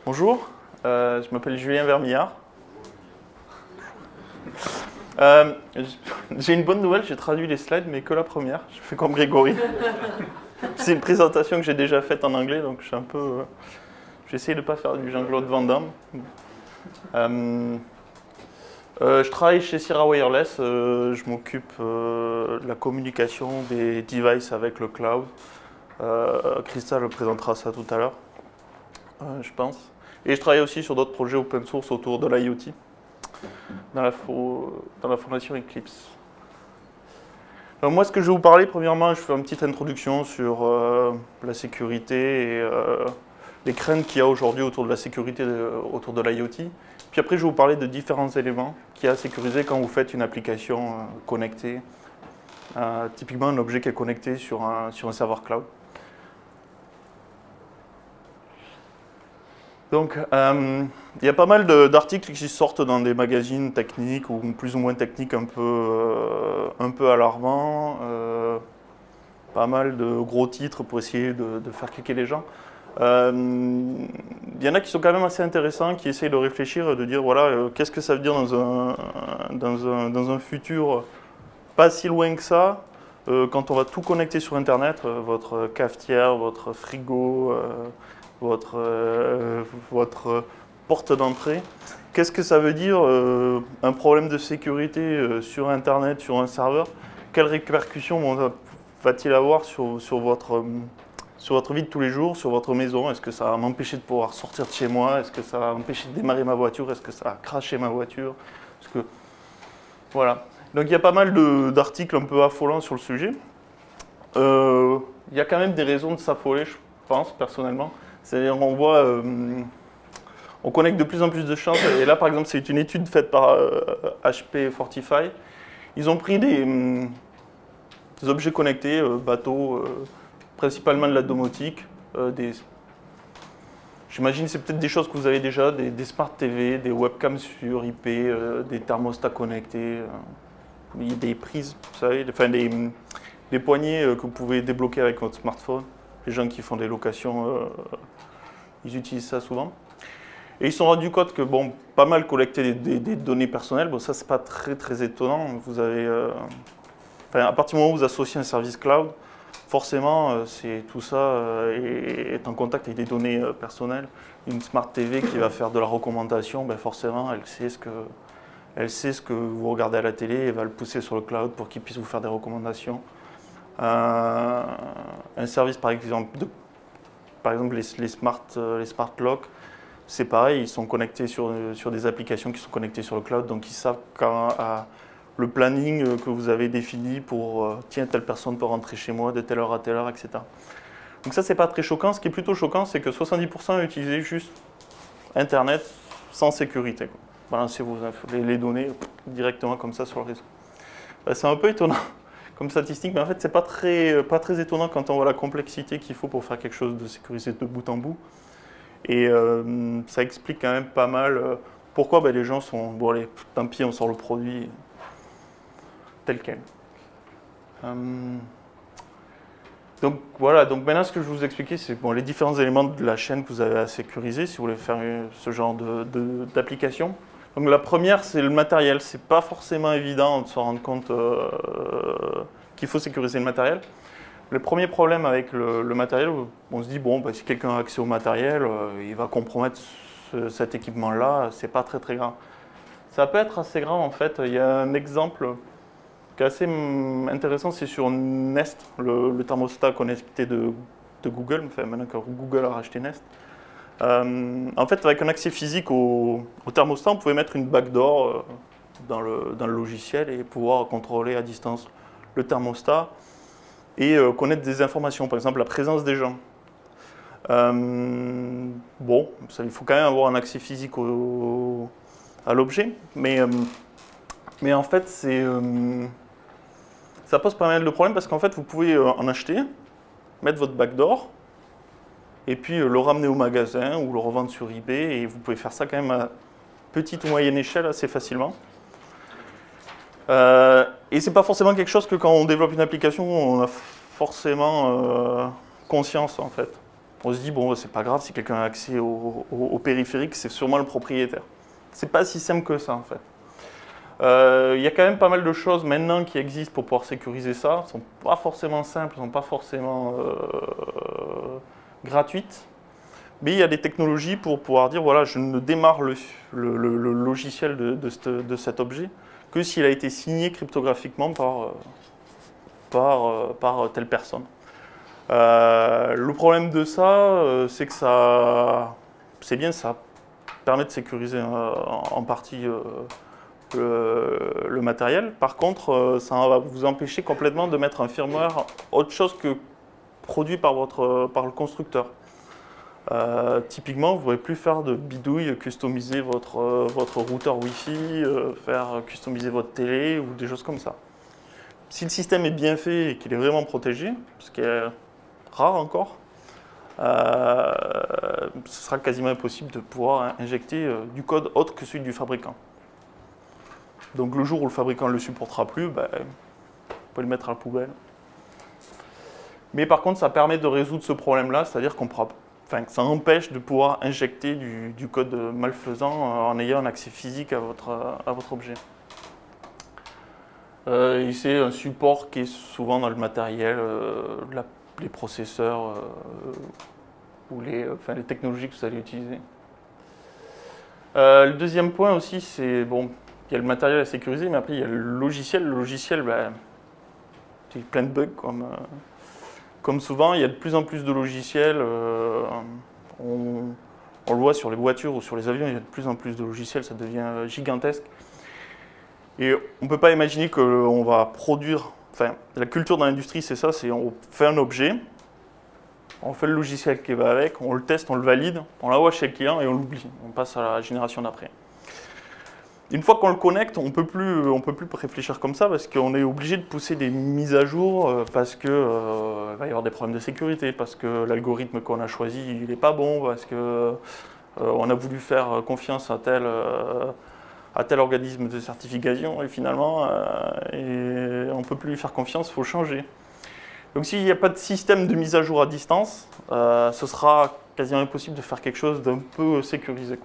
Bonjour, je m'appelle Julien Vermillard. J'ai une bonne nouvelle, j'ai traduit les slides, mais que la première. Je fais comme Grégory. C'est une présentation que j'ai déjà faite en anglais, donc je suis un peu... j'essaie de ne pas faire du Jean-Claude Van Damme. Je travaille chez Sierra Wireless, je m'occupe de la communication des devices avec le cloud. Christa présentera ça tout à l'heure, je pense. Et je travaille aussi sur d'autres projets open source autour de l'IoT, dans la fondation Eclipse. Alors moi, ce que je vais vous parler, premièrement, je fais une petite introduction sur la sécurité et les craintes qu'il y a aujourd'hui autour de la sécurité, autour de l'IoT. Puis après, je vais vous parler de différents éléments qu'il y a à sécuriser quand vous faites une application connectée. Typiquement, un objet qui est connecté sur un serveur cloud. Donc, il y a pas mal d'articles qui sortent dans des magazines techniques ou plus ou moins techniques un peu alarmants. Pas mal de gros titres pour essayer de faire cliquer les gens. Il y en a qui sont quand même assez intéressants, qui essayent de réfléchir et de dire voilà, qu'est-ce que ça veut dire dans un futur pas si loin que ça, quand on va tout connecter sur Internet, votre cafetière, votre frigo, votre porte d'entrée. Qu'est-ce que ça veut dire un problème de sécurité sur Internet, sur un serveur? Quelles répercussions va-t-il avoir sur votre vie de tous les jours, sur votre maison? Est-ce que ça va m'empêcher de pouvoir sortir de chez moi? Est-ce que ça va m'empêcher de démarrer ma voiture? Est-ce que ça va cracher ma voiture? Voilà. Donc il y a pas mal d'articles un peu affolants sur le sujet. Il y a quand même des raisons de s'affoler, je pense, personnellement. C'est-à-dire on connecte de plus en plus de choses. Et là, par exemple, c'est une étude faite par HP Fortify. Ils ont pris des objets connectés, bateaux, principalement de la domotique. J'imagine que c'est peut-être des choses que vous avez déjà, des smart TV, des webcams sur IP, des thermostats connectés, des prises, vous savez, enfin des poignées que vous pouvez débloquer avec votre smartphone. Les gens qui font des locations, ils utilisent ça souvent. Et ils se sont rendus compte que, bon, pas mal collecter des données personnelles, bon, ça c'est pas très étonnant. Vous avez, à partir du moment où vous associez un service cloud, forcément, tout ça est en contact avec des données personnelles. Une Smart TV qui va faire de la recommandation, ben forcément, elle sait ce que vous regardez à la télé et va le pousser sur le cloud pour qu'il puisse vous faire des recommandations. Un service, par exemple, les smart locks, c'est pareil, ils sont connectés sur des applications qui sont connectées sur le cloud, donc ils savent quand le planning que vous avez défini pour tiens, telle personne peut rentrer chez moi de telle heure à telle heure, etc. Donc ça, c'est pas très choquant. Ce qui est plutôt choquant, c'est que 70% utilisaient juste Internet sans sécurité. Balancez les données directement comme ça sur le réseau. C'est un peu étonnant comme statistique, mais en fait, c'est pas très étonnant quand on voit la complexité qu'il faut pour faire quelque chose de sécurisé de bout en bout. Et ça explique quand même pas mal pourquoi les gens sont bon, allez, tant pis, on sort le produit tel quel. Donc voilà, donc maintenant ce que je vais vous expliquer, c'est les différents éléments de la chaîne que vous avez à sécuriser si vous voulez faire ce genre d'application. Donc la première, c'est le matériel. C'est pas forcément évident de se rendre compte qu'il faut sécuriser le matériel. Le premier problème avec le matériel, on se dit, bon, si quelqu'un a accès au matériel, il va compromettre cet équipement-là, c'est pas très grave. Ça peut être assez grave en fait. Il y a un exemple qui est assez intéressant, c'est sur Nest, le thermostat connecté de Google, enfin maintenant que Google a racheté Nest. En fait, avec un accès physique au thermostat, on pouvait mettre une backdoor dans le logiciel et pouvoir contrôler à distance le thermostat et connaître des informations, par exemple la présence des gens. Bon, il faut quand même avoir un accès physique à l'objet, mais en fait, ça pose pas mal de problèmes parce qu'en fait, vous pouvez en acheter, mettre votre backdoor, et puis le ramener au magasin ou le revendre sur eBay, et vous pouvez faire ça quand même à petite ou moyenne échelle assez facilement. Et c'est pas forcément quelque chose que quand on développe une application, on a forcément conscience en fait. On se dit, bon, c'est pas grave, si quelqu'un a accès au périphérique, c'est sûrement le propriétaire. C'est pas si simple que ça, en fait. Il y a quand même pas mal de choses maintenant qui existent pour pouvoir sécuriser ça. Elles ne sont pas forcément simples, elles ne sont pas forcément gratuites. Mais il y a des technologies pour pouvoir dire, voilà, je ne démarre le logiciel de cet objet que s'il a été signé cryptographiquement par telle personne. Le problème de ça, c'est que c'est bien, ça permet de sécuriser en partie le matériel. Par contre, ça va vous empêcher complètement de mettre un firmware autre chose que produit par le constructeur. Typiquement, vous ne pouvez plus faire de bidouille, customiser votre routeur Wi-Fi, customiser votre télé ou des choses comme ça. Si le système est bien fait et qu'il est vraiment protégé, ce qui est rare encore, ce sera quasiment impossible de pouvoir injecter du code autre que celui du fabricant. Donc le jour où le fabricant ne le supportera plus, ben, vous pouvez le mettre à la poubelle. Mais par contre, ça permet de résoudre ce problème-là, c'est-à-dire qu'on pourra, ça empêche de pouvoir injecter du code malfaisant en ayant un accès physique à votre objet. Et c'est un support qui est souvent dans le matériel, les processeurs ou les technologies que vous allez utiliser. Le deuxième point aussi, c'est bon, il y a le matériel à sécuriser, mais après il y a le logiciel. Le logiciel, ben, il y a plein de bugs comme souvent. Il y a de plus en plus de logiciels. On le voit sur les voitures ou sur les avions, il y a de plus en plus de logiciels, ça devient gigantesque. Et on ne peut pas imaginer qu'on va produire... la culture dans l'industrie, c'est ça, c'est on fait un objet, on fait le logiciel qui va avec, on le teste, on le valide, on l'envoie chez le client et on l'oublie. On passe à la génération d'après. Une fois qu'on le connecte, on peut plus réfléchir comme ça parce qu'on est obligé de pousser des mises à jour parce qu'il va y avoir des problèmes de sécurité, parce que l'algorithme qu'on a choisi, il n'est pas bon, parce qu'on a voulu faire confiance à tel organisme de certification et finalement on ne peut plus lui faire confiance, il faut changer. Donc s'il n'y a pas de système de mise à jour à distance, ce sera quasiment impossible de faire quelque chose d'un peu sécurisé.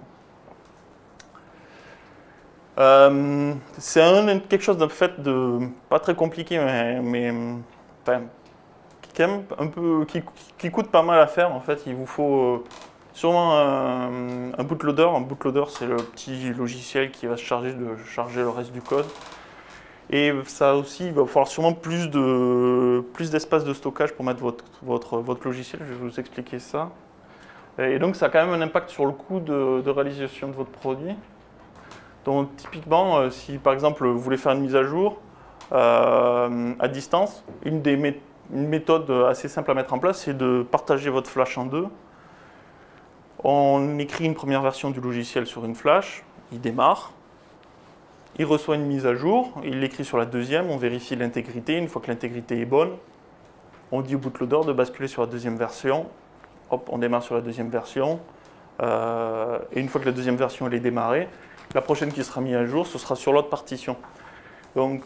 C'est quelque chose de fait de pas très compliqué, mais qui coûte pas mal à faire. En fait, il vous faut sûrement un bootloader. Un bootloader, c'est le petit logiciel qui va se charger de charger le reste du code. Et ça aussi, il va falloir sûrement plus d'espace de stockage pour mettre votre logiciel. Je vais vous expliquer ça. Et donc, ça a quand même un impact sur le coût de réalisation de votre produit. Donc, typiquement, si par exemple vous voulez faire une mise à jour à distance, une méthode assez simple à mettre en place, c'est de partager votre flash en deux. On écrit une première version du logiciel sur une flash, il démarre, il reçoit une mise à jour, il l'écrit sur la deuxième, on vérifie l'intégrité. Une fois que l'intégrité est bonne, on dit au bootloader de basculer sur la deuxième version. Hop, on démarre sur la deuxième version. Et une fois que la deuxième version elle est démarrée, la prochaine qui sera mise à jour, ce sera sur l'autre partition. Donc,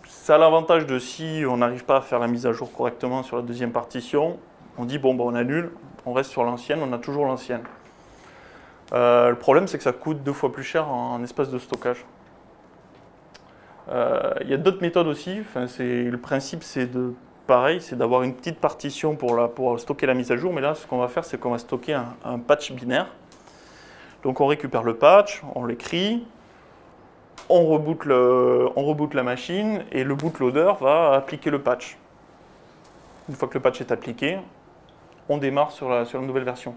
ça a l'avantage de si on n'arrive pas à faire la mise à jour correctement sur la deuxième partition, on dit bon, on annule, on reste sur l'ancienne, on a toujours l'ancienne. Le problème, c'est que ça coûte 2 fois plus cher en espace de stockage. Il y a d'autres méthodes aussi. Le principe, c'est pareil, c'est d'avoir une petite partition pour stocker la mise à jour. Mais là, ce qu'on va faire, c'est qu'on va stocker un patch binaire. Donc on récupère le patch, on l'écrit, on reboot la machine et le bootloader va appliquer le patch. Une fois que le patch est appliqué, on démarre sur la nouvelle version.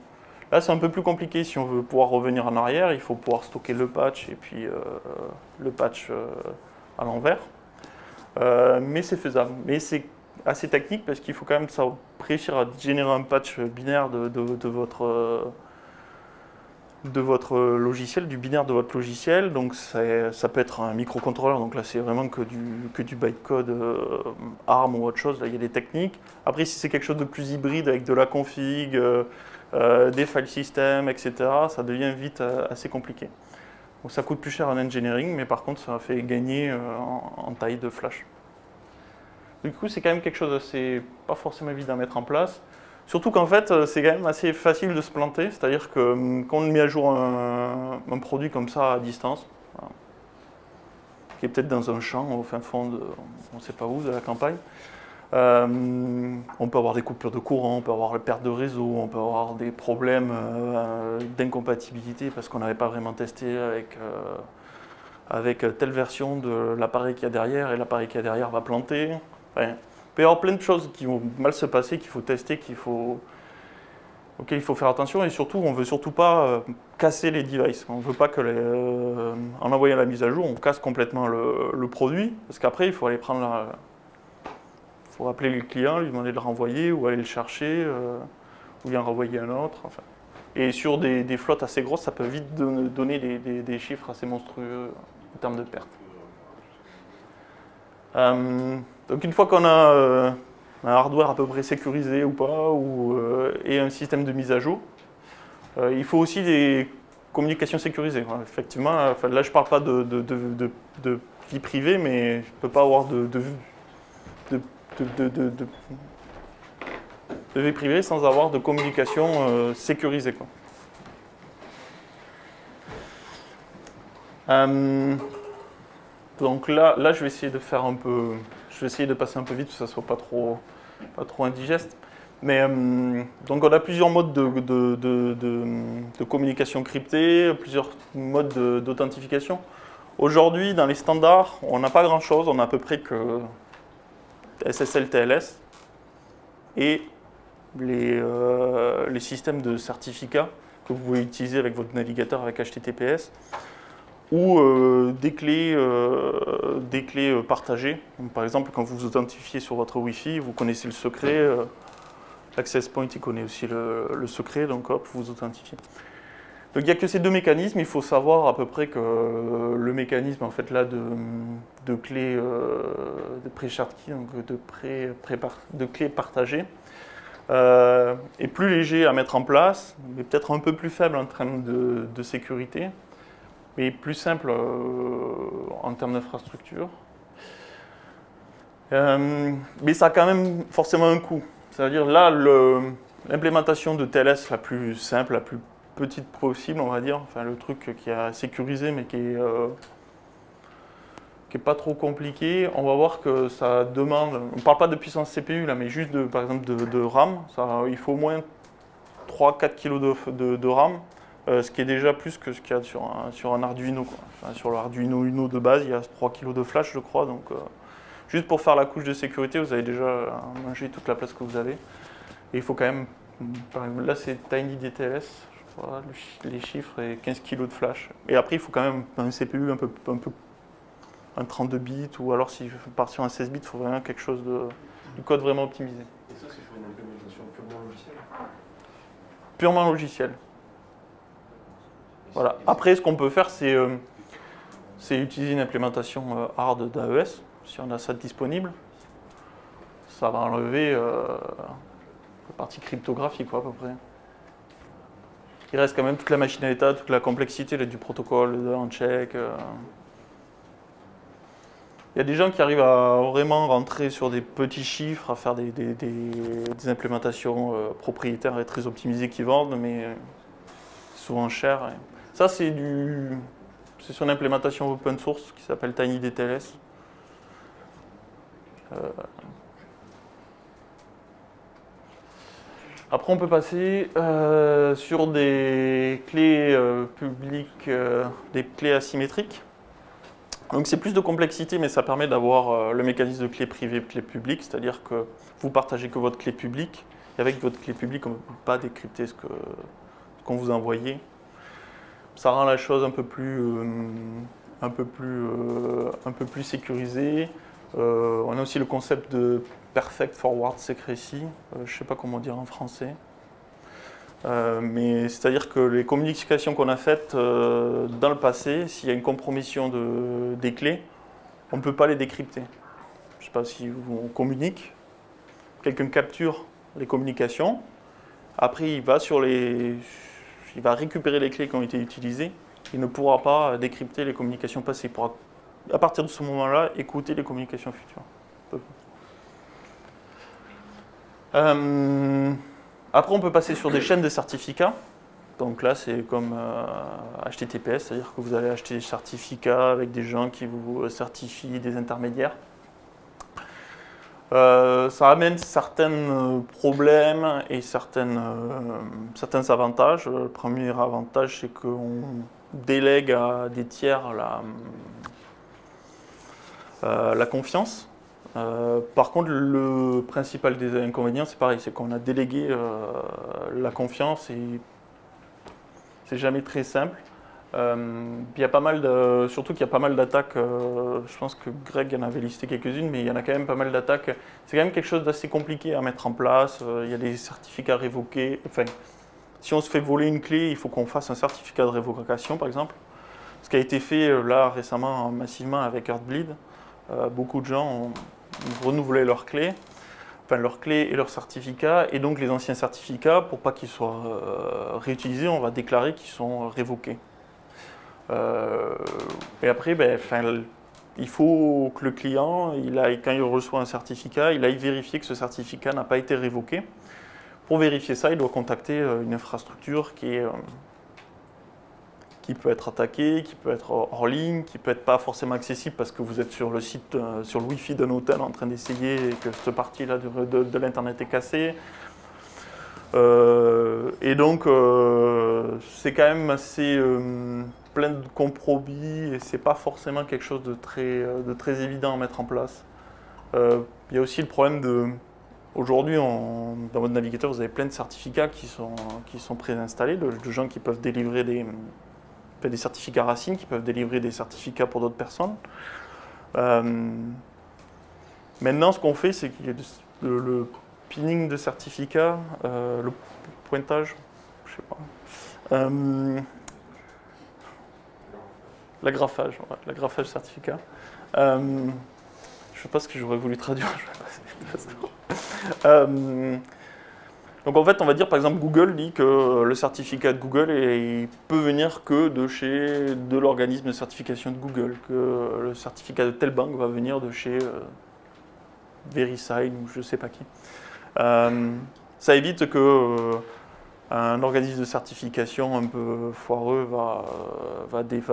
Là, c'est un peu plus compliqué. Si on veut pouvoir revenir en arrière, il faut pouvoir stocker le patch et puis le patch à l'envers. Mais c'est faisable. Mais c'est assez technique parce qu'il faut quand même réussir à générer un patch binaire de votre logiciel, du binaire de votre logiciel. Donc ça peut être un microcontrôleur, donc là c'est vraiment que du bytecode ARM ou autre chose, là il y a des techniques. Après si c'est quelque chose de plus hybride avec de la config, des file systems, etc., ça devient vite assez compliqué. Donc ça coûte plus cher en engineering, mais par contre ça fait gagner en taille de flash. Du coup c'est quand même quelque chose d'assez pas forcément évident à mettre en place. Surtout qu'en fait, c'est quand même assez facile de se planter, c'est-à-dire que quand on met à jour un produit comme ça à distance, voilà, qui est peut-être dans un champ au fin fond de, on ne sait pas où, de la campagne, on peut avoir des coupures de courant, on peut avoir des pertes de réseau, on peut avoir des problèmes d'incompatibilité parce qu'on n'avait pas vraiment testé avec telle version de l'appareil qu'il y a derrière et l'appareil qu'il y a derrière va planter. Enfin, il peut y avoir plein de choses qui vont mal se passer, qu'il faut tester, auxquelles il faut faire attention et surtout, on ne veut surtout pas casser les devices. On ne veut pas que, en envoyant la mise à jour, on casse complètement le produit parce qu'après, il faut aller prendre il faut appeler le client, lui demander de le renvoyer ou aller le chercher ou lui en renvoyer un autre. Enfin. Et sur des flottes assez grosses, ça peut vite donner des chiffres assez monstrueux en termes de pertes. Donc une fois qu'on a un hardware à peu près sécurisé ou pas, et un système de mise à jour, il faut aussi des communications sécurisées. Effectivement, là je ne parle pas de vie privée, mais je ne peux pas avoir de vie privée sans avoir de communication sécurisée, quoi. Donc là, je vais essayer de faire un peu, je vais essayer de passer un peu vite, pour que ça soit pas trop indigeste. Mais donc on a plusieurs modes de communication cryptée, plusieurs modes d'authentification. Aujourd'hui, dans les standards, on n'a pas grand-chose, on a à peu près que SSL TLS et les systèmes de certificats que vous pouvez utiliser avec votre navigateur avec HTTPS ou des clés partagées. Donc, par exemple, quand vous vous authentifiez sur votre Wi-Fi, vous connaissez le secret, l'Access Point il connaît aussi le secret, donc hop, vous vous authentifiez. Donc il n'y a que ces deux mécanismes, il faut savoir à peu près que le mécanisme en fait là de clés de pre-shared key, donc de clés partagées, est plus léger à mettre en place, mais peut-être un peu plus faible en termes de sécurité, mais plus simple en termes d'infrastructure. Mais ça a quand même forcément un coût. C'est-à-dire là, l'implémentation de TLS la plus simple, la plus petite possible, on va dire, enfin le truc qui est sécurisé mais qui est pas trop compliqué, on va voir que ça demande, on ne parle pas de puissance CPU là, mais juste par exemple de RAM, il faut au moins 3-4 kg de RAM, ce qui est déjà plus que ce qu'il y a sur un Arduino, quoi. Enfin, sur le Arduino Uno de base, il y a 3 kg de flash je crois, donc juste pour faire la couche de sécurité, vous avez déjà mangé toute la place que vous avez. Et il faut quand même, par exemple, là c'est TinyDTLS, je crois, les chiffres et 15 kg de flash. Et après il faut quand même un CPU un 32 bits, ou alors si je pars sur un 16 bits, il faut vraiment quelque chose du code vraiment optimisé. Et ça c'est pour une implémentation purement logicielle? Purement logiciel. Voilà. Après ce qu'on peut faire c'est utiliser une implémentation hard d'AES, si on a ça disponible. Ça va enlever la partie cryptographie, quoi, à peu près. Il reste quand même toute la machine à état, toute la complexité du protocole, de handshake. Il y a des gens qui arrivent à vraiment rentrer sur des petits chiffres, à faire des implémentations propriétaires et très optimisées qui vendent, mais c'est souvent cher. Ça, c'est sur une implémentation open source qui s'appelle TinyDTLS. Après, on peut passer sur des clés publiques, des clés asymétriques. Donc c'est plus de complexité, mais ça permet d'avoir le mécanisme de clé privée et clé publique, c'est-à-dire que vous partagez que votre clé publique, et avec votre clé publique, on ne peut pas décrypter ce qu'on vous a envoyé. Ça rend la chose un peu plus sécurisée. On a aussi le concept de Perfect Forward Secrecy, je ne sais pas comment dire en français. Mais c'est-à-dire que les communications qu'on a faites dans le passé, s'il y a une compromission des clés, on ne peut pas les décrypter. Je ne sais pas si on communique, quelqu'un capture les communications, après il va récupérer les clés qui ont été utilisées, il ne pourra pas décrypter les communications passées. Il pourra, à partir de ce moment-là, écouter les communications futures. Après, on peut passer sur des chaînes de certificats. Donc là, c'est comme HTTPS, c'est-à-dire que vous allez acheter des certificats avec des gens qui vous certifient des intermédiaires. Ça amène certains problèmes et certains avantages. Le premier avantage, c'est qu'on délègue à des tiers la confiance. Par contre, le principal des inconvénients, c'est pareil, c'est qu'on a délégué la confiance et c'est jamais très simple. Il y a pas mal surtout qu'il y a pas mal d'attaques, je pense que Greg en avait listé quelques-unes, mais il y en a quand même pas mal d'attaques. C'est quand même quelque chose d'assez compliqué à mettre en place, il y a des certificats révoqués. Enfin, si on se fait voler une clé, il faut qu'on fasse un certificat de révocation par exemple. Ce qui a été fait là récemment massivement avec Heartbleed. Beaucoup de gens ont renouvelé leurs clés et leurs certificats, et donc les anciens certificats, pour pas qu'ils soient réutilisés, on va déclarer qu'ils sont révoqués. Et après, il faut que le client, quand il reçoit un certificat, il aille vérifier que ce certificat n'a pas été révoqué. Pour vérifier ça, il doit contacter une infrastructure qui peut être attaquée, qui peut être hors ligne, qui peut être pas forcément accessible parce que vous êtes sur le site, sur le Wi-Fi d'un hôtel en train d'essayer et que cette partie-là de l'Internet est cassée. Et donc, c'est quand même assez plein de compromis et c'est pas forcément quelque chose de très évident à mettre en place. Il y a aussi le problème de... Aujourd'hui, dans votre navigateur, vous avez plein de certificats qui sont préinstallés, de gens qui peuvent délivrer des certificats racines, qui peuvent délivrer des certificats pour d'autres personnes. Maintenant, ce qu'on fait, c'est qu'il y a le pinning de certificats, le pointage, je sais pas, l'agrafage, ouais, l'agrafage certificat. Je ne sais pas ce que j'aurais voulu traduire. Donc en fait, on va dire par exemple Google dit que le certificat de Google il peut venir que de l'organisme de certification de Google, que le certificat de telle banque va venir de chez VeriSign ou je ne sais pas qui. Ça évite que un organisme de certification un peu foireux va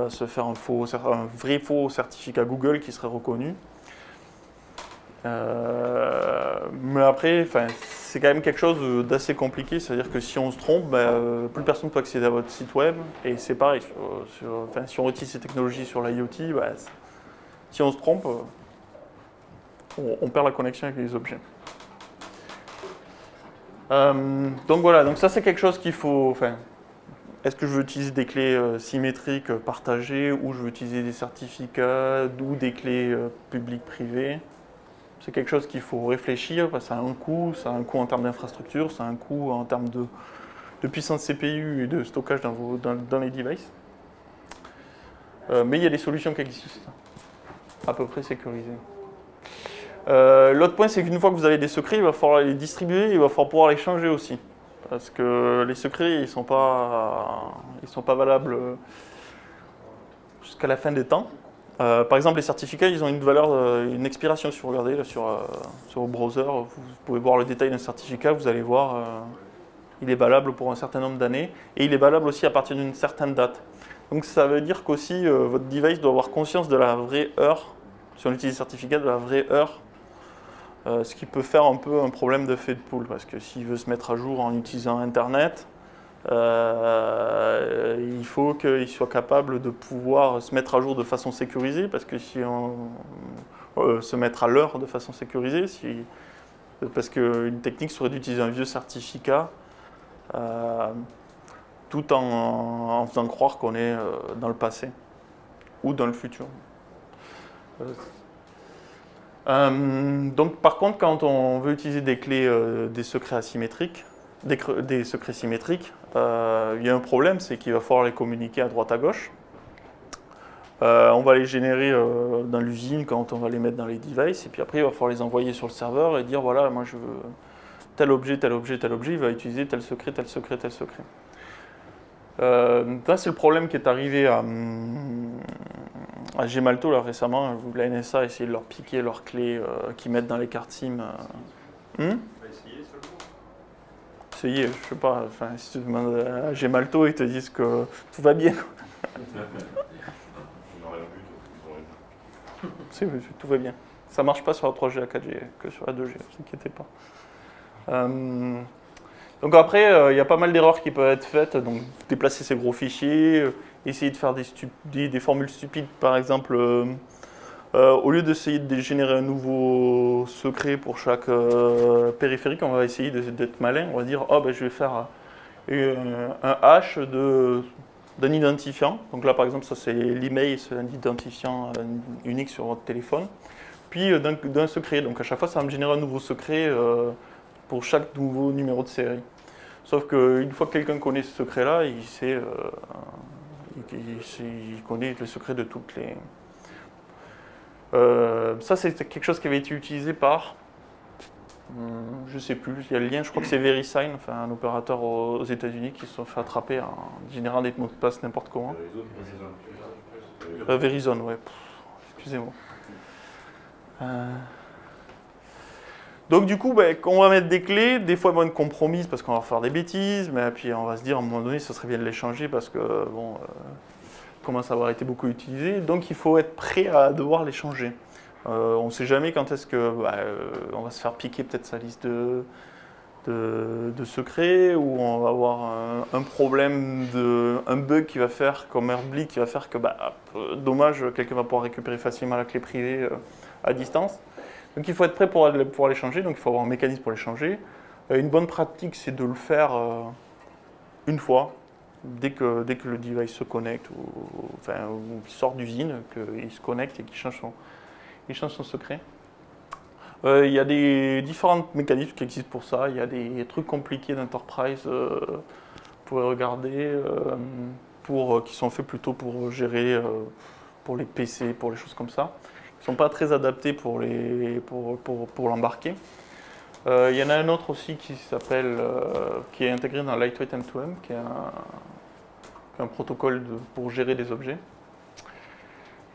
se faire un vrai faux certificat Google qui serait reconnu. Mais après, c'est quand même quelque chose d'assez compliqué, c'est-à-dire que si on se trompe, plus personne ne peut accéder à votre site web, et c'est pareil, si on utilise ces technologies sur l'IoT, si on se trompe, on perd la connexion avec les objets. Donc voilà, donc ça c'est quelque chose qu'il faut... Est-ce que je veux utiliser des clés symétriques partagées, ou je veux utiliser des certificats, ou des clés publiques-privées? C'est quelque chose qu'il faut réfléchir, ça a un coût en termes d'infrastructure, ça a un coût en termes de puissance CPU et de stockage dans les devices. Mais il y a des solutions qui existent, à peu près sécurisées. L'autre point, c'est qu'une fois que vous avez des secrets, il va falloir les distribuer, il va falloir pouvoir les changer aussi. Parce que les secrets, ils ne sont pas valables jusqu'à la fin des temps. Par exemple, les certificats, ils ont une valeur, une expiration. Si vous regardez là, sur vos browsers, vous pouvez voir le détail d'un certificat, vous allez voir, il est valable pour un certain nombre d'années, et il est valable aussi à partir d'une certaine date. Donc ça veut dire qu'aussi, votre device doit avoir conscience de la vraie heure, si on utilise le certificat, de la vraie heure, ce qui peut faire un peu un problème de fait de poule, parce que s'il veut se mettre à jour en utilisant Internet, il faut qu'il soit capable de pouvoir se mettre à jour de façon sécurisée, parce que si on se mettre à l'heure de façon sécurisée, parce qu'une technique serait d'utiliser un vieux certificat tout en faisant croire qu'on est dans le passé ou dans le futur. Donc par contre, quand on veut utiliser des clés, des secrets asymétriques, des secrets symétriques, il y a un problème, c'est qu'il va falloir les communiquer à droite à gauche. On va les générer dans l'usine quand on va les mettre dans les devices, et puis après il va falloir les envoyer sur le serveur et dire voilà, moi je veux tel objet, tel objet, tel objet, il va utiliser tel secret, tel secret, tel secret. Là c'est le problème qui est arrivé à Gemalto là, récemment, où la NSA a essayé de leur piquer leurs clés qu'ils mettent dans les cartes SIM. essayer, je sais pas, enfin, si tu demandes à Gemalto, ils te disent que tout va bien. Tout va bien. Ça marche pas sur la 3G à 4G que sur la 2G, ne vous inquiétez pas. Donc après, il y a pas mal d'erreurs qui peuvent être faites. Donc déplacer ces gros fichiers, essayer de faire des formules stupides, par exemple, au lieu d'essayer de générer un nouveau secret pour chaque périphérique, on va essayer d'être malin. On va dire, oh, ben, je vais faire un hash d'un identifiant. Donc là, par exemple, ça c'est l'email, c'est un identifiant unique sur votre téléphone. Puis d'un secret. Donc à chaque fois, ça va me générer un nouveau secret pour chaque nouveau numéro de série. Sauf qu'une fois que quelqu'un connaît ce secret-là, il connaît le secret de toutes les... ça, c'est quelque chose qui avait été utilisé par... je sais plus, il y a le lien, je crois que c'est VeriSign, enfin, un opérateur aux États-Unis qui se sont fait attraper en générant des mots de passe n'importe comment. Verizon, ouais. Excusez-moi. Donc du coup, ben, quand on va mettre des clés, des fois elles vont être compromises parce qu'on va faire des bêtises, mais puis on va se dire à un moment donné, ce serait bien de les changer parce que bon, commence à avoir été beaucoup utilisé. Donc il faut être prêt à devoir les changer. On ne sait jamais quand est-ce que on va se faire piquer peut-être sa liste de secrets, ou on va avoir un problème, un bug qui va faire, comme Heartbleed, qui va faire que, dommage, quelqu'un va pouvoir récupérer facilement la clé privée à distance. Donc il faut être prêt pour pouvoir les changer, donc il faut avoir un mécanisme pour les changer. Une bonne pratique, c'est de le faire une fois, dès que le device se connecte, ou qu'il sort d'usine, qu'il se connecte et qu'il change son secret. Il y a des différents mécanismes qui existent pour ça. Il y a des trucs compliqués d'enterprise, vous pouvez regarder, qui sont faits plutôt pour gérer pour les PC, pour les choses comme ça. Ils ne sont pas très adaptés pour l'embarquer. Il y en a un autre aussi qui est intégré dans Lightweight M2M, qui est un protocole pour gérer des objets.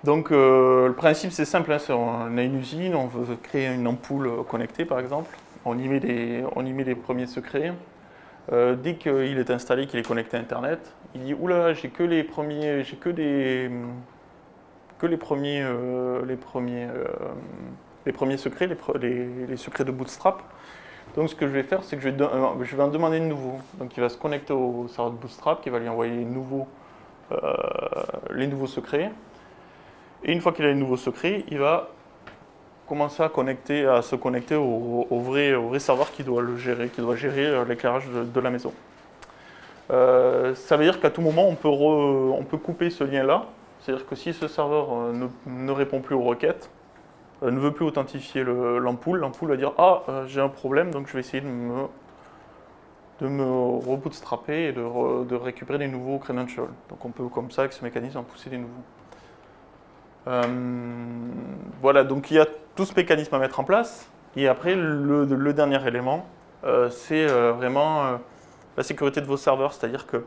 Donc le principe c'est simple, hein, on a une usine, on veut créer une ampoule connectée par exemple, on y met les premiers secrets. Dès qu'il est installé, qu'il est connecté à Internet, il dit oula, j'ai que les premiers secrets, les secrets de Bootstrap. Donc ce que je vais faire, c'est que je vais en demander de nouveau. Donc il va se connecter au serveur de Bootstrap, qui va lui envoyer les nouveaux secrets. Et une fois qu'il a les nouveaux secrets, il va commencer à se connecter au vrai serveur qui doit gérer l'éclairage de la maison. Ça veut dire qu'à tout moment, on peut couper ce lien-là. C'est-à-dire que si ce serveur ne répond plus aux requêtes, ne veut plus authentifier l'ampoule va dire « Ah, j'ai un problème, donc je vais essayer de me rebootstrapper et de récupérer des nouveaux credentials. » Donc on peut, comme ça, avec ce mécanisme, en pousser des nouveaux. Voilà, donc il y a tout ce mécanisme à mettre en place. Et après, le dernier élément, c'est vraiment la sécurité de vos serveurs. C'est-à-dire que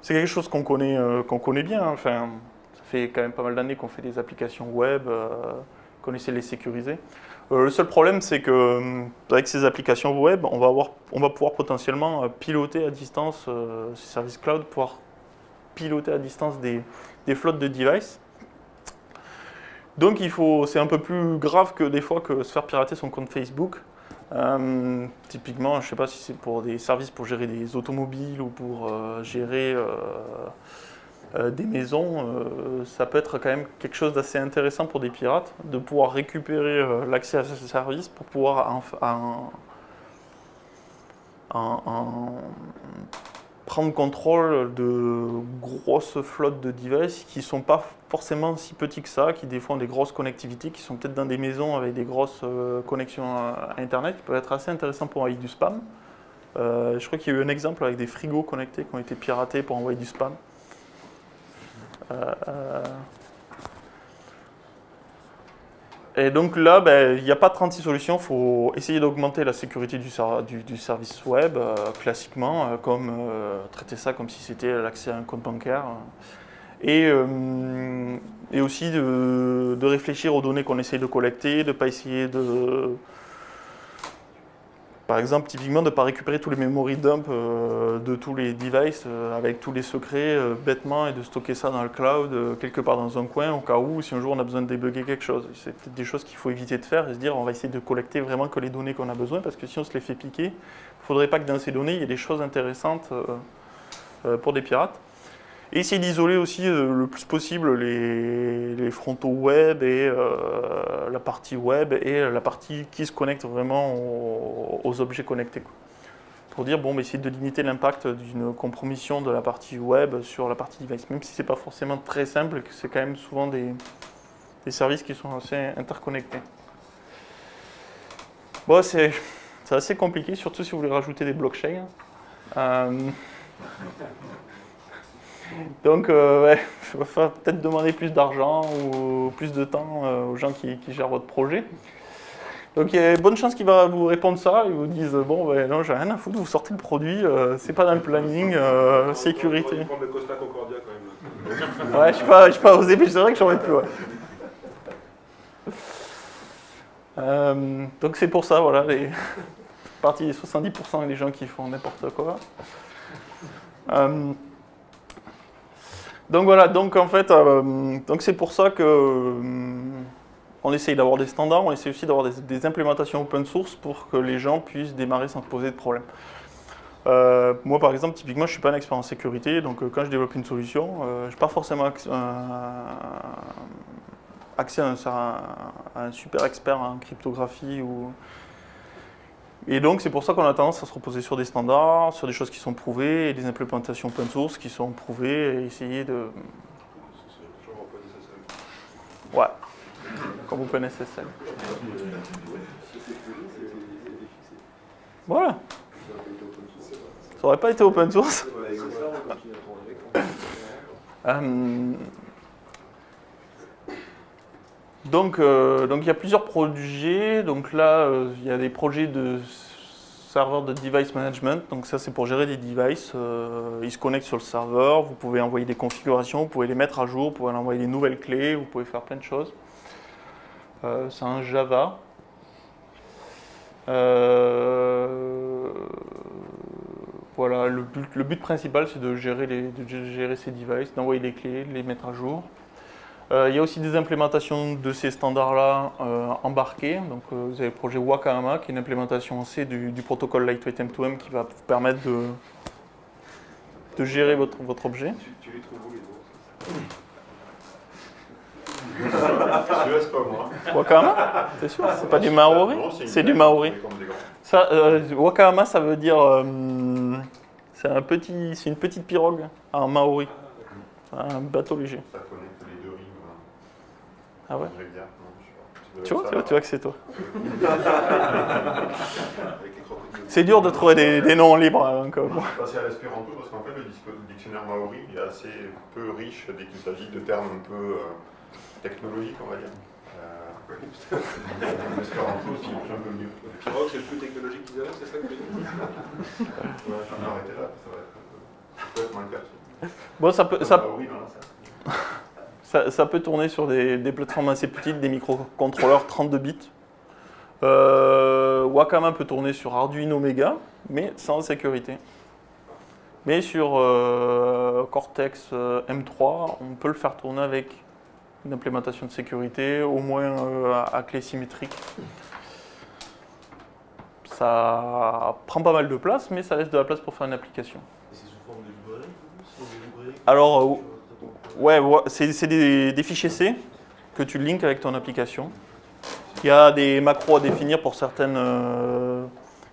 c'est quelque chose qu'on connaît bien. Hein. Enfin, ça fait quand même pas mal d'années qu'on fait des applications web, qu'on essaie de les sécuriser. Le seul problème, c'est que avec ces applications web, on va pouvoir potentiellement piloter à distance, ces services cloud, pouvoir piloter à distance des flottes de devices. Donc c'est un peu plus grave que des fois que se faire pirater son compte Facebook. Typiquement, je ne sais pas si c'est pour des services pour gérer des automobiles ou pour gérer des maisons, ça peut être quand même quelque chose d'assez intéressant pour des pirates, de pouvoir récupérer l'accès à ce service pour pouvoir prendre contrôle de grosses flottes de devices qui ne sont pas forcément si petits que ça, qui des fois ont des grosses connectivités, qui sont peut-être dans des maisons avec des grosses connexions à Internet, qui peuvent être assez intéressants pour envoyer du spam. Je crois qu'il y a eu un exemple avec des frigos connectés qui ont été piratés pour envoyer du spam. Et donc là, il n'y a pas 36 solutions, il faut essayer d'augmenter la sécurité du service web, classiquement, comme traiter ça comme si c'était l'accès à un compte bancaire. Et aussi de réfléchir aux données qu'on essaye de collecter, de ne pas essayer Par exemple, typiquement, de ne pas récupérer tous les memory dumps de tous les devices avec tous les secrets bêtement et de stocker ça dans le cloud quelque part dans un coin au cas où, si un jour on a besoin de débugger quelque chose. C'est peut-être des choses qu'il faut éviter de faire et se dire on va essayer de collecter vraiment que les données qu'on a besoin parce que si on se les fait piquer, il ne faudrait pas que dans ces données il y ait des choses intéressantes pour des pirates. Et essayer d'isoler aussi le plus possible les frontaux web et la partie web et la partie qui se connecte vraiment aux objets connectés. Quoi. Pour dire, bon, mais essayer de limiter l'impact d'une compromission de la partie web sur la partie device, même si ce n'est pas forcément très simple, que c'est quand même souvent des services qui sont assez interconnectés. Bon, c'est assez compliqué, surtout si vous voulez rajouter des blockchains. Donc, ouais, il va peut-être demander plus d'argent ou plus de temps aux gens qui gèrent votre projet. Donc, il y a de bonnes chances qu'il va vous répondre ça. Ils vous disent bon, ben non, j'ai rien à foutre, vous sortez le produit, c'est pas dans le planning, sécurité. On va prendre le Costa Concordia quand même. Ouais, je suis pas osé, mais c'est vrai que j'aurais pu. Ouais. Donc, c'est pour ça, voilà, les partie des 70% des gens qui font n'importe quoi. Donc voilà, donc en fait, donc c'est pour ça que on essaye d'avoir des standards, on essaye aussi d'avoir des implémentations open source pour que les gens puissent démarrer sans poser de problème. Moi par exemple, typiquement, je ne suis pas un expert en sécurité, donc quand je développe une solution, je n'ai pas forcément accès à un super expert en cryptographie ou... Et donc, c'est pour ça qu'on a tendance à se reposer sur des standards, sur des choses qui sont prouvées, et des implémentations open source qui sont prouvées, et essayer de... Ouais, comme OpenSSL. Voilà. Ça aurait pas été open source. Donc, il y a plusieurs projets. Donc là, il y a des projets de serveur de device management. Donc ça, c'est pour gérer des devices. Ils se connectent sur le serveur. Vous pouvez envoyer des configurations, vous pouvez les mettre à jour, vous pouvez envoyer des nouvelles clés, vous pouvez faire plein de choses. C'est un Java. Voilà, le but principal, c'est de gérer ces devices, d'envoyer les clés, de les mettre à jour. Il y a aussi des implémentations de ces standards-là embarqués. Donc, vous avez le projet Wakahama, qui est une implémentation en C du protocole Lightweight M2M qui va vous permettre de gérer votre objet. Tu les trouves où les autres? Celui-là, c'est pas moi. Wakahama? C'est sûr? C'est pas du Maori? C'est du Maori. Ça, Wakahama, ça veut dire... c'est une petite pirogue en Maori. Un bateau léger. Ça connecte les deux rives. Ah ouais? Non, tu vois que c'est toi. Avec les crocodiles. C'est dur de trouver des noms libres. Donc, bon. Je suis passé à l'espéranto parce qu'en fait, le dictionnaire maori est assez peu riche dès qu'il s'agit de termes un peu technologiques, on va dire. L'espéranto, c'est un peu mieux. Le pirogue, c'est le plus technologique qu'ils avaient, c'est ça que tu dis? Ouais, je vais m'arrêter là, ça peut être moins clair. Bon, ça peut tourner sur des plateformes assez petites, des microcontrôleurs 32 bits. Wakama peut tourner sur Arduino Mega, mais sans sécurité. Mais sur Cortex M3, on peut le faire tourner avec une implémentation de sécurité, au moins à clé symétrique. Ça prend pas mal de place, mais ça laisse de la place pour faire une application. Et c'est sous forme de librairie? Alors, ouais, c'est des fichiers C que tu links avec ton application. Il y a des macros à définir pour certaines... il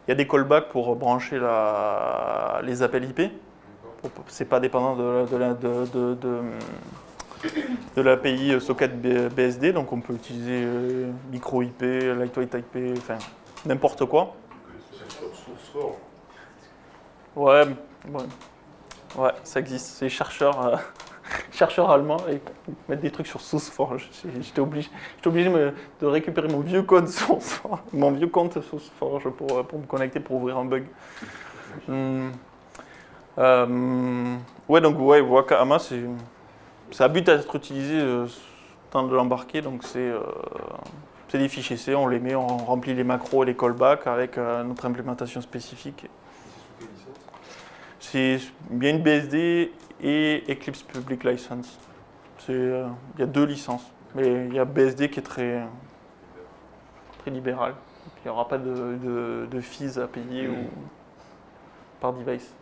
y a des callbacks pour brancher les appels IP. C'est pas dépendant de l'API socket BSD, donc on peut utiliser micro IP, lightweight IP, enfin n'importe quoi. Ouais, ça existe. C'est chercheurs allemands et ils mettent des trucs sur SourceForge. J'étais obligé de récupérer mon vieux code SourceForge, mon vieux compte SourceForge pour me connecter pour ouvrir un bug. Ouais, donc Wakahama, ça a but à être utilisé dans de l'embarqué, donc c'est C'est des fichiers C, on les met, on remplit les macros et les callbacks avec notre implémentation spécifique. C'est bien une BSD et Eclipse Public License. Il y a 2 licences, mais il y a BSD qui est très libéral. Il n'y aura pas de fees à payer ou par device.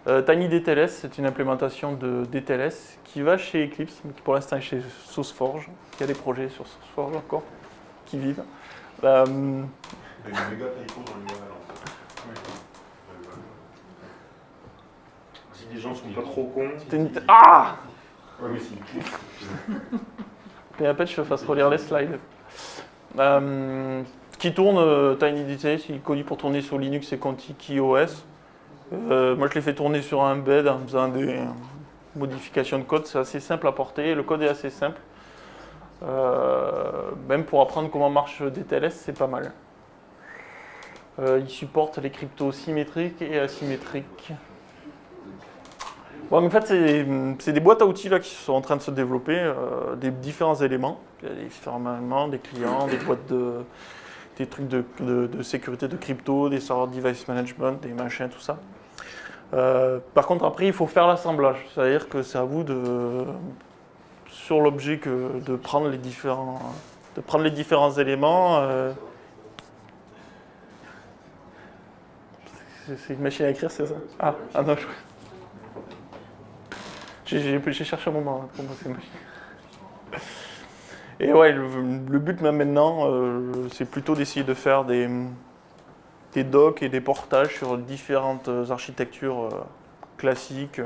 TinyDTLS, c'est une implémentation de DTLS qui va chez Eclipse, mais qui pour l'instant est chez SourceForge. Il y a des projets sur SourceForge encore qui vivent. Il y a une méga typo dans l'URL en fait. Si les gens sont pas trop cons. Ah Ouais, mais c'est une clé. PHP, je fasse relire les slides. Qui tourne TinyDTLS, il est connu pour tourner sur Linux et Contiki OS. Moi, je l'ai fait tourner sur un embed en faisant des modifications de code. C'est assez simple à porter. Le code est assez simple. Même pour apprendre comment marche DTLS, c'est pas mal. Il supporte les cryptos symétriques et asymétriques. Bon, en fait, c'est des boîtes à outils là, qui sont en train de se développer, des différents éléments. Il y a des différents éléments, des clients, des boîtes des trucs de sécurité de crypto, des serveurs de device management, des machins, tout ça. Par contre, après, il faut faire l'assemblage. C'est-à-dire que c'est à vous sur l'objet de prendre les différents éléments. C'est une machine à écrire, c'est ça? Ah non, j'ai cherché un moment pour moi, c'est une machine. Et ouais, le but maintenant, c'est plutôt d'essayer de faire des docs et des portages sur différentes architectures classiques,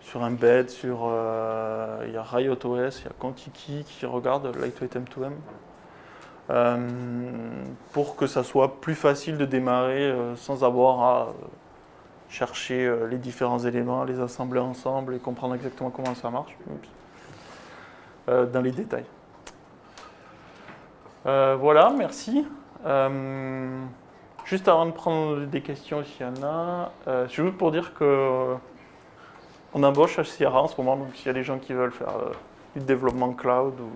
sur Embed, il y a RiotOS, il y a Contiki qui regarde Lightweight M2M, pour que ça soit plus facile de démarrer sans avoir à chercher les différents éléments, les assembler ensemble et comprendre exactement comment ça marche, dans les détails. Voilà, merci. Juste avant de prendre des questions, s'il y en a, c'est juste pour dire que on embauche à Sierra en ce moment, donc s'il y a des gens qui veulent faire du développement cloud ou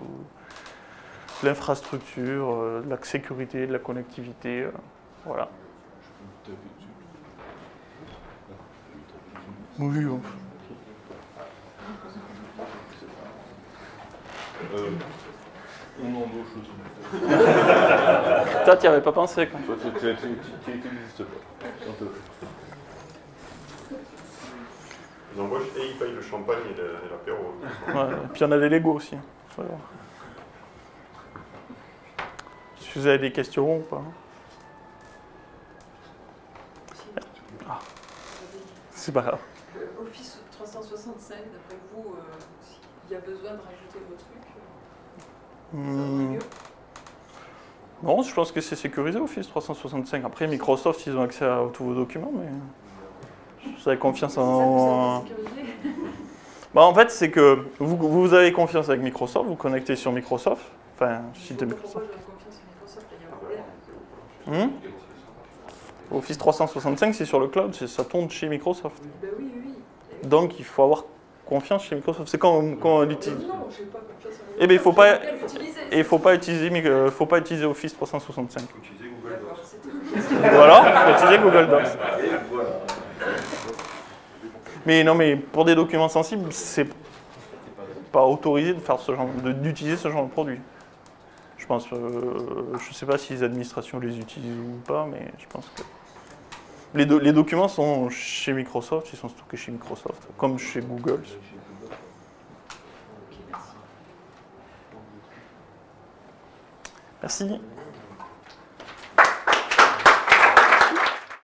de l'infrastructure, de la sécurité, de la connectivité, voilà. Oui, on embauche aussi. Toi, tu n'y avais pas pensé, quoi. Toi, tu n'existes pas. Ils embauchent et ils payent le champagne et l'apéro. Ouais, et puis il y en a des Lego aussi. Si vous avez des questions ou pas. Ah. C'est pas grave. Office 365, d'après vous, il y a besoin de rajouter vos trucs Non, je pense que c'est sécurisé Office 365. Après, Microsoft, ils ont accès à tous vos documents, mais vous avez confiance en... Bah, en fait, c'est que vous avez confiance avec Microsoft, vous connectez sur Microsoft, enfin, site de Microsoft. Office 365, c'est sur le cloud, ça tourne chez Microsoft. Ben oui. Donc, il faut avoir confiance chez Microsoft. C'est quand on l'utilise. Non, je n'ai pas confiance en Microsoft. Eh bien, il ne faut pas utiliser Office 365. Il faut utiliser Google Docs. Voilà, il faut utiliser Google Docs. Mais non, mais pour des documents sensibles, c'est pas autorisé de faire d'utiliser ce genre de produit. Je pense, je sais pas si les administrations les utilisent ou pas, mais je pense que les documents sont chez Microsoft, ils sont stockés chez Microsoft, comme chez Google. Merci.